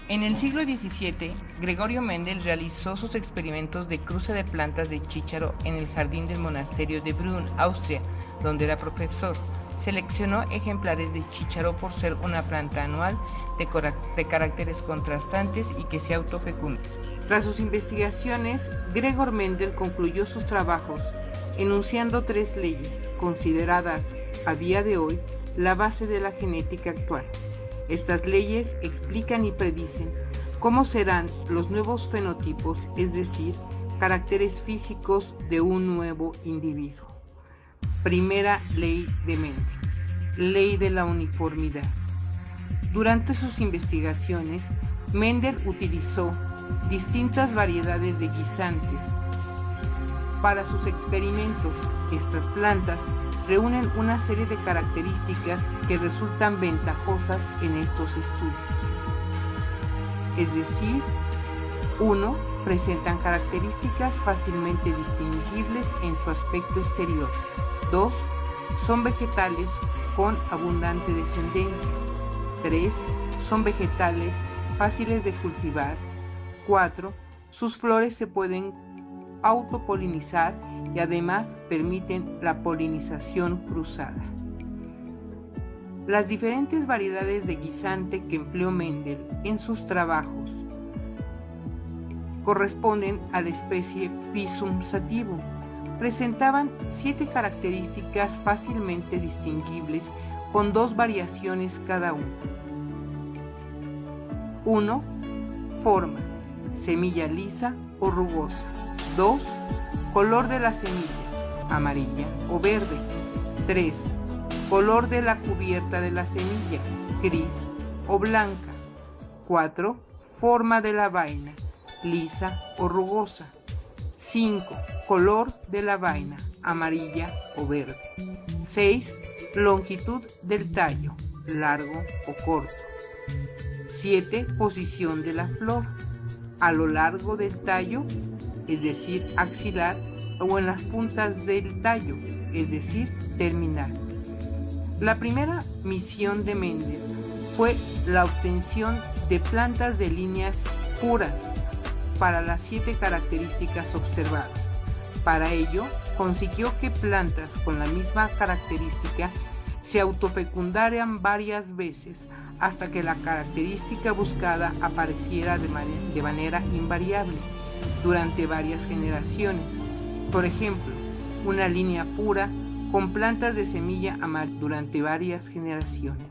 En el siglo XVII, Gregorio Mendel realizó sus experimentos de cruce de plantas de chícharo en el jardín del monasterio de Brunn, Austria, donde era profesor. Seleccionó ejemplares de chícharo por ser una planta anual de caracteres contrastantes y que se autofecunda. Tras sus investigaciones, Gregor Mendel concluyó sus trabajos enunciando 3 leyes, consideradas a día de hoy la base de la genética actual. Estas leyes explican y predicen cómo serán los nuevos fenotipos, es decir, caracteres físicos de un nuevo individuo. Primera ley de Mendel, ley de la uniformidad. Durante sus investigaciones, Mendel utilizó distintas variedades de guisantes para sus experimentos. Estas plantas reúnen una serie de características que resultan ventajosas en estos estudios. Es decir, 1. Presentan características fácilmente distinguibles en su aspecto exterior. 2. Son vegetales con abundante descendencia. 3. Son vegetales fáciles de cultivar. 4. Sus flores se pueden autopolinizar y además permiten la polinización cruzada. Las diferentes variedades de guisante que empleó Mendel en sus trabajos corresponden a la especie Pisum sativum. Presentaban 7 características fácilmente distinguibles con 2 variaciones cada una. 1. Forma: semilla lisa o rugosa. 2. Color de la semilla: amarilla o verde. 3. Color de la cubierta de la semilla: gris o blanca. 4. Forma de la vaina: lisa o rugosa. 5. Color de la vaina: amarilla o verde. 6. Longitud del tallo: largo o corto. 7. Posición de la flor: a lo largo del tallo, es decir, axilar, o en las puntas del tallo, es decir, terminal. La primera misión de Mendel fue la obtención de plantas de líneas puras para las 7 características observadas. Para ello, consiguió que plantas con la misma característica se autofecundaran varias veces hasta que la característica buscada apareciera de manera invariable durante varias generaciones. Por ejemplo, una línea pura con plantas de semilla amarilla durante varias generaciones.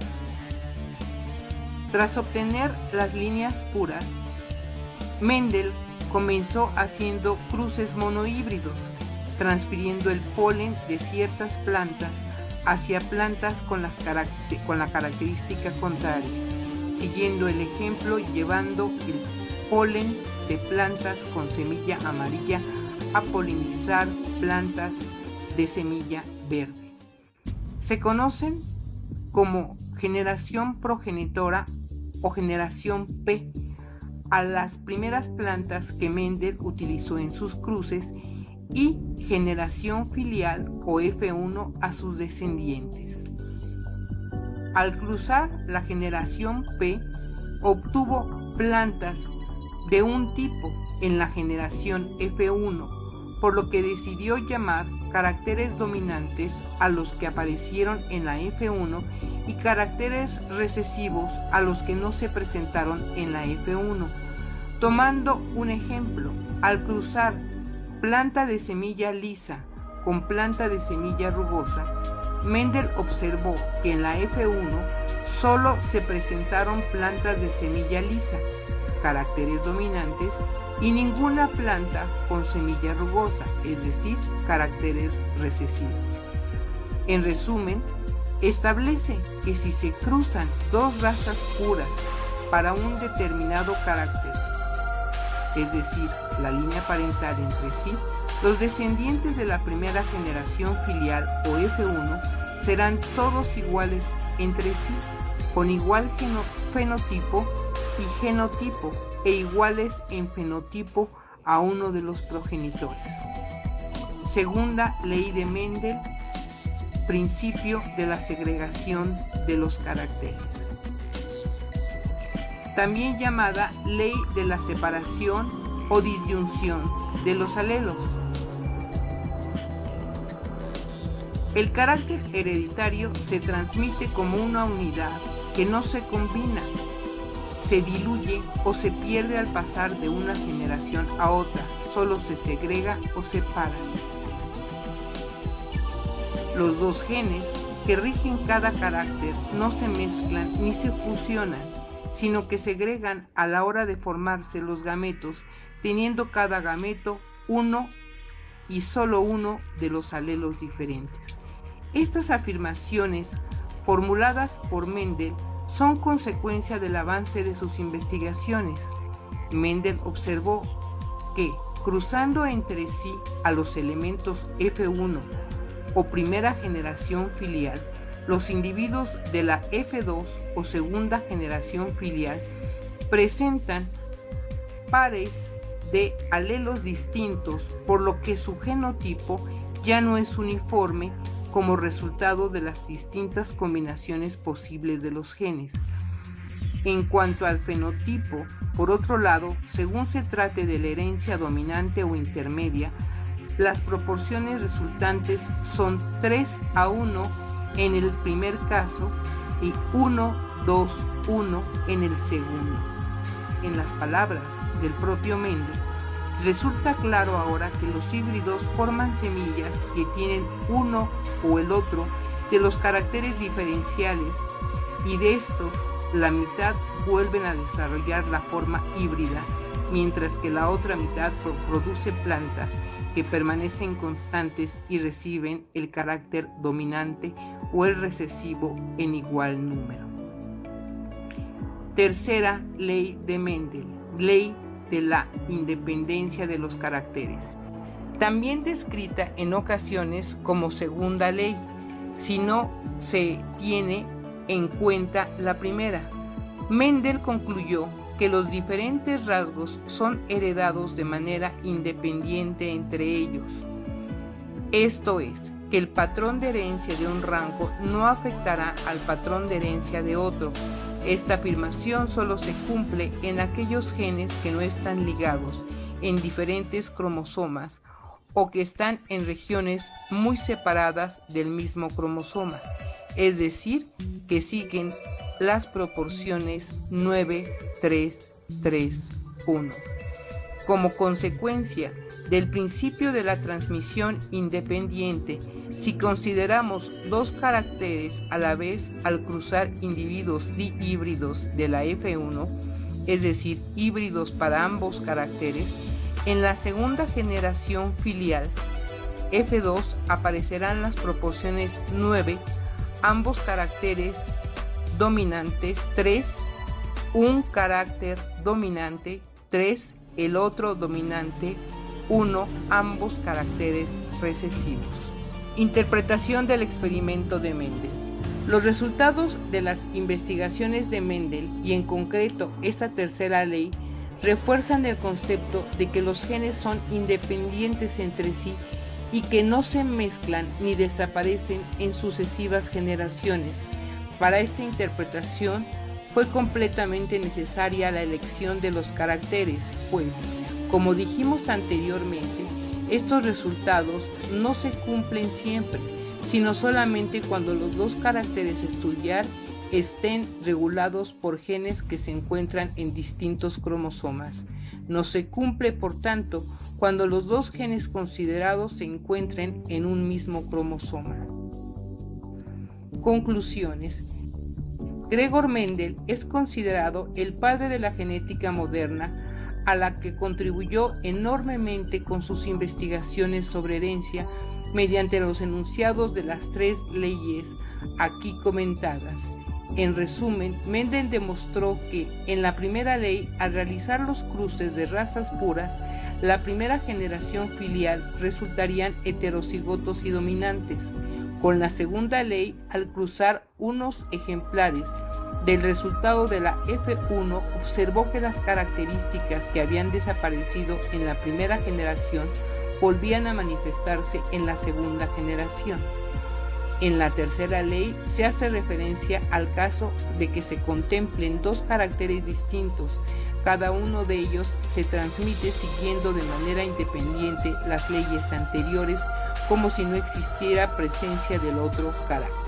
Tras obtener las líneas puras, Mendel comenzó haciendo cruces monohíbridos, transfiriendo el polen de ciertas plantas hacia plantas con la característica contraria, siguiendo el ejemplo y llevando el polen de plantas con semilla amarilla a polinizar plantas de semilla verde. Se conocen como generación progenitora o generación P a las primeras plantas que Mendel utilizó en sus cruces y generación filial o F1 a sus descendientes. Al cruzar la generación P, obtuvo plantas de un tipo en la generación F1, por lo que decidió llamar caracteres dominantes a los que aparecieron en la F1 y caracteres recesivos a los que no se presentaron en la F1. Tomando un ejemplo, al cruzar planta de semilla lisa con planta de semilla rugosa, Mendel observó que en la F1 solo se presentaron plantas de semilla lisa, caracteres dominantes, y ninguna planta con semilla rugosa, es decir, caracteres recesivos. En resumen, establece que si se cruzan 2 razas puras para un determinado carácter, es decir, la línea parental entre sí, los descendientes de la primera generación filial o F1 serán todos iguales entre sí, con igual fenotipo y genotipo, e iguales en fenotipo a uno de los progenitores. Segunda ley de Mendel, principio de la segregación de los caracteres. también llamada ley de la separación o disyunción de los alelos. El carácter hereditario se transmite como una unidad que no se combina, se diluye o se pierde al pasar de una generación a otra, solo se segrega o separa. Los dos genes que rigen cada carácter no se mezclan ni se fusionan, sino que segregan a la hora de formarse los gametos, teniendo cada gameto uno y solo uno de los alelos diferentes. Estas afirmaciones, formuladas por Mendel, son consecuencia del avance de sus investigaciones. Mendel observó que, cruzando entre sí a los elementos F1 o primera generación filial, los individuos de la F2 o segunda generación filial presentan pares de alelos distintos, por lo que su genotipo ya no es uniforme como resultado de las distintas combinaciones posibles de los genes. En cuanto al fenotipo, por otro lado, según se trate de la herencia dominante o intermedia, las proporciones resultantes son 3:1 en el primer caso y 1:2:1 en el segundo. En las palabras del propio Mendel, resulta claro ahora que los híbridos forman semillas que tienen uno o el otro de los caracteres diferenciales, y de estos la mitad vuelven a desarrollar la forma híbrida, mientras que la otra mitad produce plantas que permanecen constantes y reciben el carácter dominante o el recesivo en igual número. Tercera ley de Mendel, ley de la independencia de los caracteres, también descrita en ocasiones como segunda ley, si no se tiene en cuenta la primera. Mendel concluyó que los diferentes rasgos son heredados de manera independiente entre ellos. Esto es, que el patrón de herencia de un rango no afectará al patrón de herencia de otro. Esta afirmación solo se cumple en aquellos genes que no están ligados en diferentes cromosomas o que están en regiones muy separadas del mismo cromosoma, es decir, que siguen las proporciones 9:3:3:1. Como consecuencia del principio de la transmisión independiente, si consideramos dos caracteres a la vez al cruzar individuos dihíbridos de la F1, es decir, híbridos para ambos caracteres, en la segunda generación filial F2 aparecerán las proporciones 9, ambos caracteres dominantes, 3, un carácter dominante, 3, el otro dominante, 1, ambos caracteres recesivos. Interpretación del experimento de Mendel. Los resultados de las investigaciones de Mendel, y en concreto esta tercera ley, refuerzan el concepto de que los genes son independientes entre sí y que no se mezclan ni desaparecen en sucesivas generaciones. Para esta interpretación fue completamente necesaria la elección de los caracteres, pues, como dijimos anteriormente, estos resultados no se cumplen siempre, sino solamente cuando los dos caracteres a estudiar estén regulados por genes que se encuentran en distintos cromosomas. No se cumple, por tanto, cuando los dos genes considerados se encuentren en un mismo cromosoma. Conclusiones. Gregor Mendel es considerado el padre de la genética moderna, a la que contribuyó enormemente con sus investigaciones sobre herencia mediante los enunciados de las tres leyes aquí comentadas. En resumen, Mendel demostró que en la primera ley, al realizar los cruces de razas puras, la primera generación filial resultarían heterocigotos y dominantes. Con la segunda ley, al cruzar unos ejemplares del resultado de la F1, observó que las características que habían desaparecido en la primera generación volvían a manifestarse en la segunda generación. En la tercera ley se hace referencia al caso de que se contemplen dos caracteres distintos. Cada uno de ellos se transmite siguiendo de manera independiente las leyes anteriores, como si no existiera presencia del otro carácter.